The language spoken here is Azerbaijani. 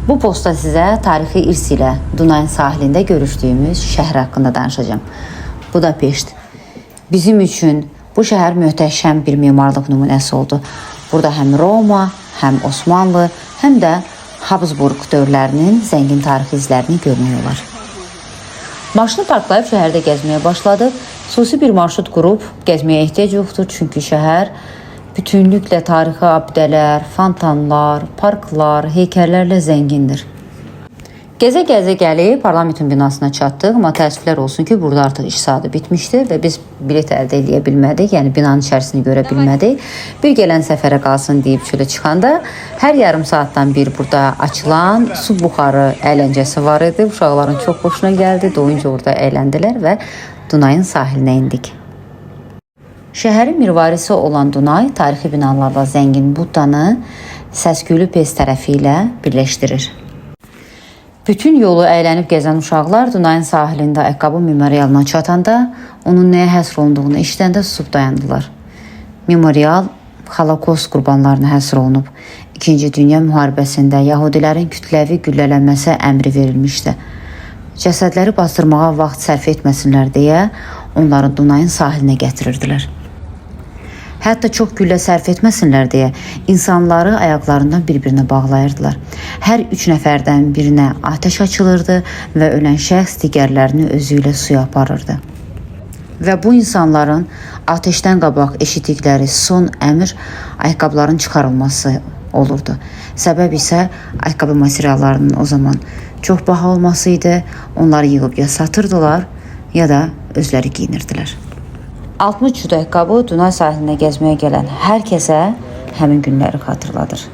Bu postda sizə tarixi irs ilə Dunayın sahilində görüşdüyümüz şəhər haqqında danışacağım. Budapeşt. Bizim üçün bu şəhər möhtəşəm bir memarlıq nümunəsi oldu. Burada həm Roma, həm Osmanlı, həm də Habsburg dövrlərinin zəngin tarixi izlərini görmək olar. Maşını parklayıb şəhərdə gəzməyə başladıq. Xüsusi bir marşrut qurub gəzməyə ehtiyac yoxdur, çünki şəhər bütünlüklə tarixi abidələr, fontanlar, parklar, heykəllərlə zəngindir. Gəzə-gəzə gəlib parlamentin binasına çatdıq, amma təəssüflər olsun ki, burada artıq iş saatı bitmişdi və biz bilet əldə edə bilmədik, yəni binanın içərisini görə bilmədik. Bir gələn səfərə qalsın deyib çölə çıxanda hər yarım saatdan bir burada açılan su buxarı əyləncəsi var idi. Uşaqların çox xoşuna gəldi, doyunca orada əyləndilər və Dunayın sahilinə indik. Şəhərin mirvarisi olan Dunay tarixi binalarla zəngin Buddanı Səsküylü Pes tərəfi ilə birləşdirir. Bütün yolu əylənib gəzən uşaqlar Dunayın sahilində ayaqqabı memorialına çatanda onun nəyə həsr olunduğunu eşidəndə susub dayandılar. Memorial Holokost qurbanlarına həsr olunub. İkinci Dünya müharibəsində Yahudilərin kütləvi güllələnməsi əmri verilmişdi. Cəsədləri bastırmağa vaxt sərf etməsinlər deyə onları Dunayın sahilinə gətirirdilər. Hətta çox güllə sərf etməsinlər deyə insanları ayaqlarından bir-birinə bağlayırdılar. Hər 3 nəfərdən birinə atəş açılırdı və ölən şəxs digərlərini özü ilə suya aparırdı. Və bu insanların atəşdən qabaq eşitdikləri son əmr ayaqqabıların çıxarılması olurdu. Səbəb isə ayaqqabı materiallarının o zaman çox baha olması idi. Onları yığıb ya satırdılar, ya da özləri giyinirdilər. 60 cüt ayaqqabı Dunay sahilinə gəzməyə gələn hər kəsə həmin günləri xatırladır.